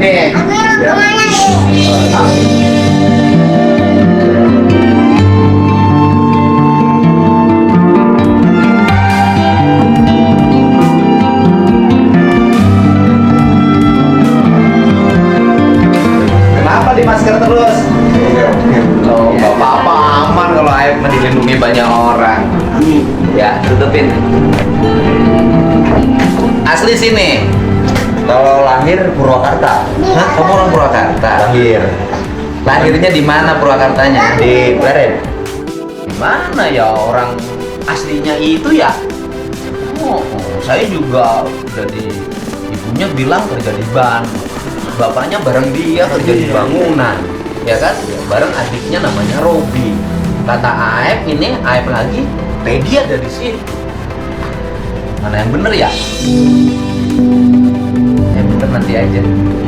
nih. Kenapa di masker terus? Oh, nggak apa-apa, aman kalau Aib dilindungi banyak orang. Ya, tutupin. Asli sini. Kalau lahir Purwakarta. Hah, kamu orang Purwakarta? Lahirnya di mana Purwakartanya? Di Pleret. Di mana ya orang aslinya itu ya? Oh, saya juga dari ibunya bilang kerja di ban, bapaknya bareng dia kerja di bangunan, ya kan? Bareng adiknya namanya Robi. Kata Aib ini Aib lagi, Peggy ada di situ. Mana yang bener ya? Yang bener nanti aja.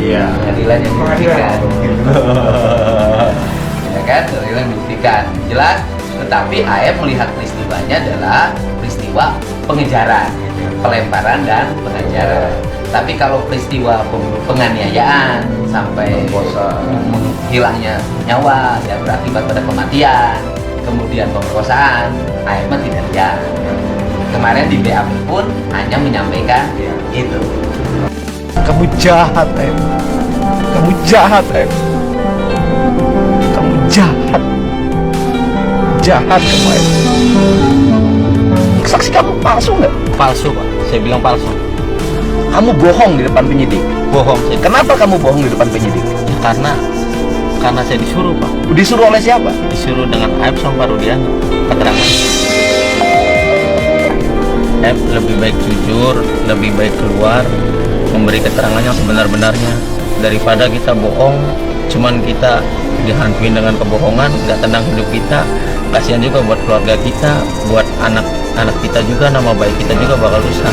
Iya. Pengadilan yang membuktikan. Ya kan? Pengadilan yang membuktikan. Jelas. Tetapi Aib melihat peristiwanya adalah peristiwa pengejaran, pelemparan dan pengejaran. Tapi kalau peristiwa penganiayaan sampai hilangnya nyawa dan berakibat pada kematian, kemudian pemerkosaan, Aib mah tidak lihat. Kemarin di BAP pun hanya menyampaikan itu. Kamu jahat, Em. Kamu jahat, Em. Kamu jahat. Jahat kamu, Em. Saksi kamu palsu nggak? Palsu, Pak. Saya bilang palsu. Kamu bohong di depan penyidik. Bohong. Kenapa kamu bohong di depan penyidik? Ya, karena saya disuruh, Pak. Disuruh oleh siapa? Disuruh dengan Aib sama Rudiana keterangan. Aib lebih baik jujur, lebih baik keluar memberi keterangan yang sebenar-benarnya daripada kita bohong, cuman kita dihantuin dengan kebohongan, nggak tenang hidup kita. Kasihan juga buat keluarga kita, buat anak kita juga, nama baik kita juga bakal rusak.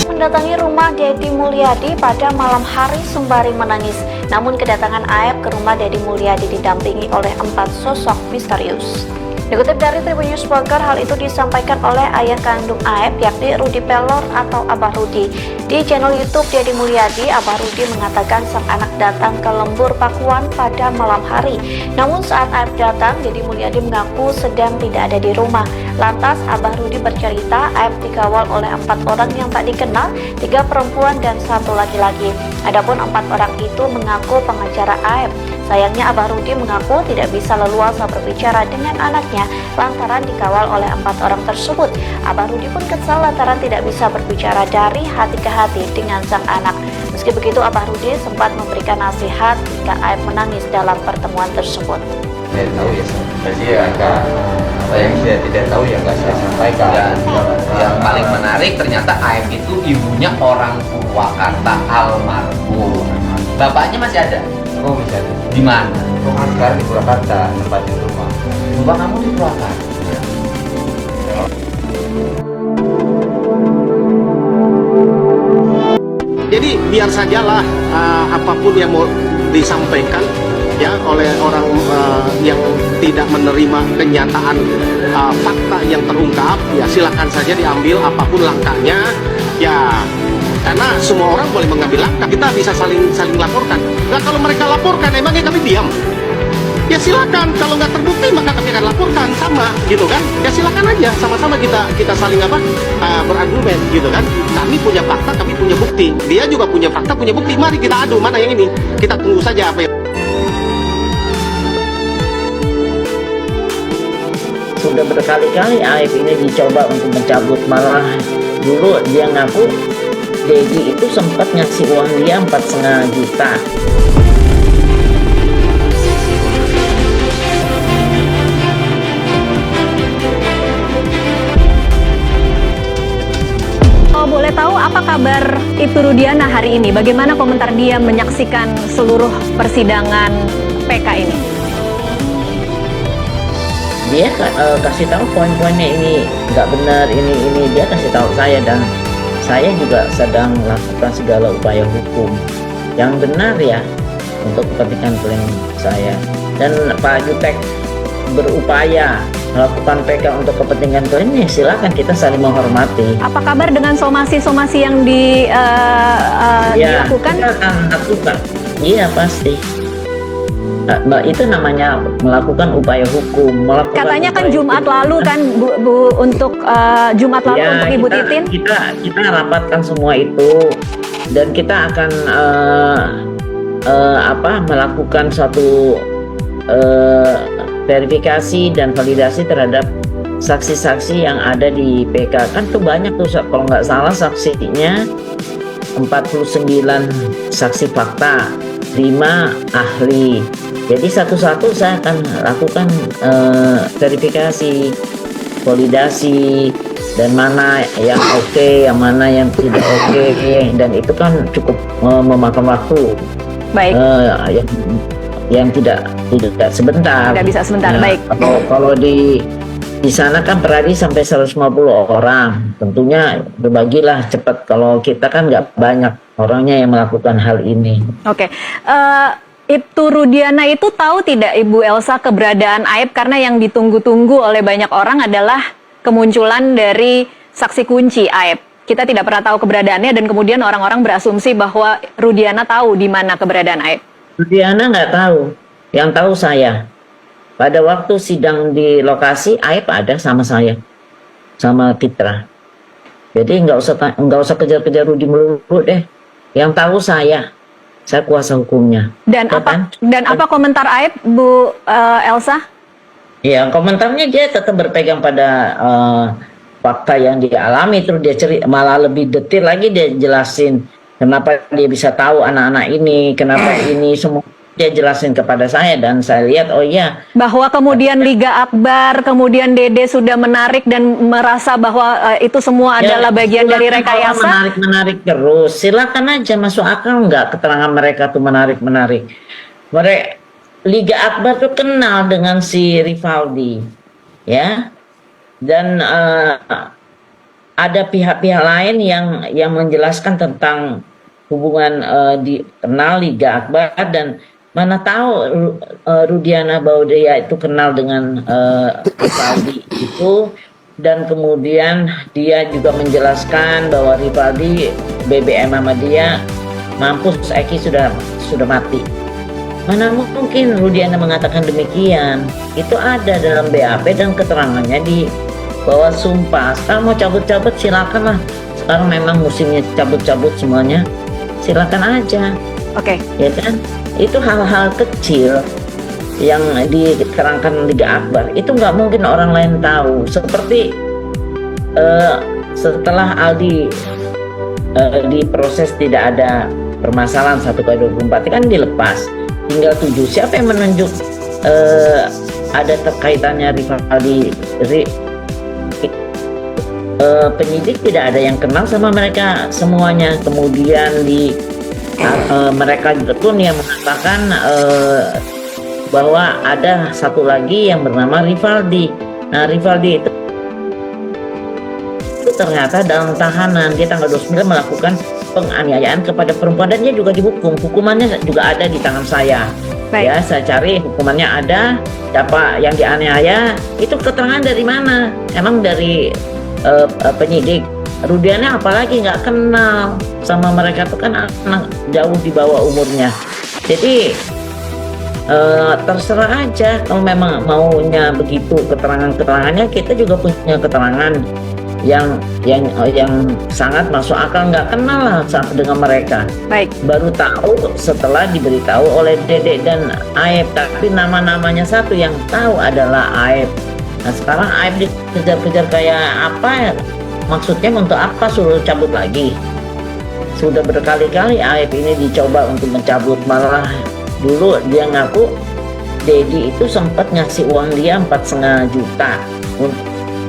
Mendatangi rumah Deddy Mulyadi pada malam hari sembari menangis. Namun kedatangan Aib ke rumah Deddy Mulyadi didampingi oleh 4 sosok misterius. Dikutip dari Tribun News Poker, hal itu disampaikan oleh ayah kandung Aib, yakni Rudi Pelor atau Abah Rudi. Di channel YouTube Deddy Mulyadi, Abah Rudi mengatakan sang anak datang ke lembur Pakuan pada malam hari. Namun saat Aib datang, Deddy Mulyadi mengaku sedang tidak ada di rumah. Lantas Abah Rudi bercerita Aib dikawal oleh 4 orang yang tak dikenal, 3 perempuan dan 1 laki-laki. Adapun 4 orang itu mengaku pengacara Aib. Sayangnya Abah Rudi mengaku tidak bisa leluasa berbicara dengan anaknya lantaran dikawal oleh 4 orang tersebut. Abah Rudi pun kesal lantaran tidak bisa berbicara dari hati ke hati dengan sang anak. Meski begitu, Abah Rudi sempat memberikan nasihat jika Aib menangis dalam pertemuan tersebut. Saya tahu ya, Berarti ya, apa yang saya tidak tahu ya nggak saya sampaikan. dan yang paling menarik ternyata Aib itu ibunya orang Purwakarta almarhum. Bapaknya masih ada? Oh, bisa. Di mana? Rumah sekarang di Purwakarta, tempatin rumah. Rumah kamu di Purwakarta. Jadi biar sajalah apapun yang mau disampaikan ya oleh orang yang tidak menerima kenyataan fakta yang terungkap, ya silakan saja diambil apapun langkahnya ya, karena semua orang boleh mengambil langkah. Kita bisa saling laporkan. Nah, kalau mereka laporkan emangnya kami diam? Ya silakan, kalau nggak terbukti maka kami akan laporkan sama gitu kan. Ya silakan aja, sama-sama kita saling berargumen gitu kan. Kami punya fakta, kami punya bukti, dia juga punya fakta, punya bukti. Mari kita adu mana yang ini, kita tunggu saja apa yang sudah berkali-kali Aib ini dicoba untuk mencabut, malah dulu dia ngaku Deddy itu sempat ngasih uang dia 4,5 juta. Boleh tahu apa kabar Ibu Rudiana hari ini? Bagaimana komentar dia menyaksikan seluruh persidangan PK ini? Dia kasih tahu poin-poinnya, ini nggak benar, ini dia kasih tahu saya, dan saya juga sedang melakukan segala upaya hukum yang benar ya untuk kepentingan klien saya, dan Pak Jutek berupaya melakukan PK untuk kepentingan kliennya, silakan, kita saling menghormati. Apa kabar dengan somasi-somasi yang dilakukan? Kita akan lakukan Iya pasti. Mbak, itu namanya melakukan upaya hukum. Katanya kan upaya Jumat hukum. lalu kan Bu untuk Jumat lalu Ya, untuk Ibu Titin. kita rapatkan semua itu dan kita akan melakukan suatu verifikasi dan validasi terhadap saksi-saksi yang ada di PK. Kan tuh banyak tuh, kalau nggak salah saksinya 49 saksi fakta, 5 ahli. Jadi satu-satu saya akan lakukan verifikasi, validasi, dan mana yang oke, yang mana yang tidak oke, dan itu kan cukup memakan waktu. Baik. Yang tidak sebentar. Tidak bisa sebentar. Baik. Kalau di sana kan per hari sampai 150 orang. Tentunya berbagilah cepat. Kalau kita kan nggak banyak orangnya yang melakukan hal ini. Oke. Ibtu Rudiana itu tahu tidak Ibu Elsa keberadaan Aib, karena yang ditunggu-tunggu oleh banyak orang adalah kemunculan dari saksi kunci Aib. Kita tidak pernah tahu keberadaannya dan kemudian orang-orang berasumsi bahwa Rudiana tahu di mana keberadaan Aib. Rudiana nggak tahu. Yang tahu saya. Pada waktu sidang di lokasi, Aib ada sama saya, sama Titra. Jadi nggak usah kejar-kejar Rudi melulu deh. Yang tahu saya kuasa hukumnya. Dan apa komentar Aib, Bu Elsa? Ya, komentarnya dia tetap berpegang pada fakta yang dialami. Terus dia malah lebih detail lagi, dia jelasin kenapa dia bisa tahu anak-anak ini, kenapa ini semua. Dia jelasin kepada saya dan saya lihat, oh iya. Bahwa kemudian Liga Akbar, kemudian Dede sudah menarik dan merasa bahwa itu semua adalah bagian dari rekayasa. Menarik terus. Silakan aja, masuk akal nggak keterangan mereka tuh menarik. Liga Akbar tuh kenal dengan si Rivaldi, ya. Dan ada pihak-pihak lain yang menjelaskan tentang hubungan kenal Liga Akbar, dan mana tahu Rudiana bahwa dia itu kenal dengan Rivaldi itu, dan kemudian dia juga menjelaskan bahwa Rivaldi BBM sama dia, mampus Eki sudah mati. Mana mungkin Rudiana mengatakan demikian? Itu ada dalam BAP dan keterangannya di bawah sumpah. Sekarang mau cabut-cabut silakan lah. Sekarang memang musimnya cabut-cabut semuanya. Silakan aja. Oke. Ya kan? Itu hal-hal kecil yang diterangkan Liga Akbar itu nggak mungkin orang lain tahu. Seperti setelah Aldi diproses tidak ada permasalahan 1/24 kan dilepas, tinggal 7. Siapa yang menunjuk ada terkaitannya Rivaldi? Penyidik tidak ada yang kenal sama mereka semuanya. Kemudian mereka pun yang mengatakan bahwa ada satu lagi yang bernama Rivaldi. Nah, Rivaldi itu ternyata dalam tahanan, dia tanggal 29 melakukan penganiayaan kepada perempuan dan dia juga dihukum. Hukumannya juga ada di tangan saya. Baik. Ya, saya cari hukumannya ada. Siapa yang dianiaya? Itu keterangan dari mana? Emang dari penyidik. Rudiana apalagi nggak kenal sama mereka, tuh kan anak jauh di bawah umurnya. Jadi terserah aja kalau memang maunya begitu keterangannya. Kita juga punya keterangan yang sangat masuk akal, nggak kenal lah dengan mereka. Baik. Baru tahu setelah diberitahu oleh Dede dan Aib, tapi nama-namanya satu yang tahu adalah Aib. Nah sekarang Aib dikejar-kejar kayak apa ya? Maksudnya untuk apa suruh cabut lagi? Sudah berkali-kali Aib ini dicoba untuk mencabut, malah dulu dia ngaku Dedi itu sempat ngasih uang dia 4,5 juta.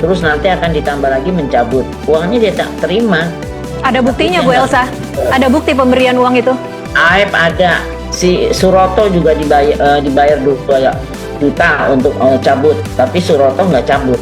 Terus nanti akan ditambah lagi mencabut. Uangnya dia tak terima. Ada buktinya Bu Elsa? Ada bukti pemberian uang itu? Aib ada. Si Suroto juga dibayar 2 juta untuk cabut, tapi Suroto nggak cabut.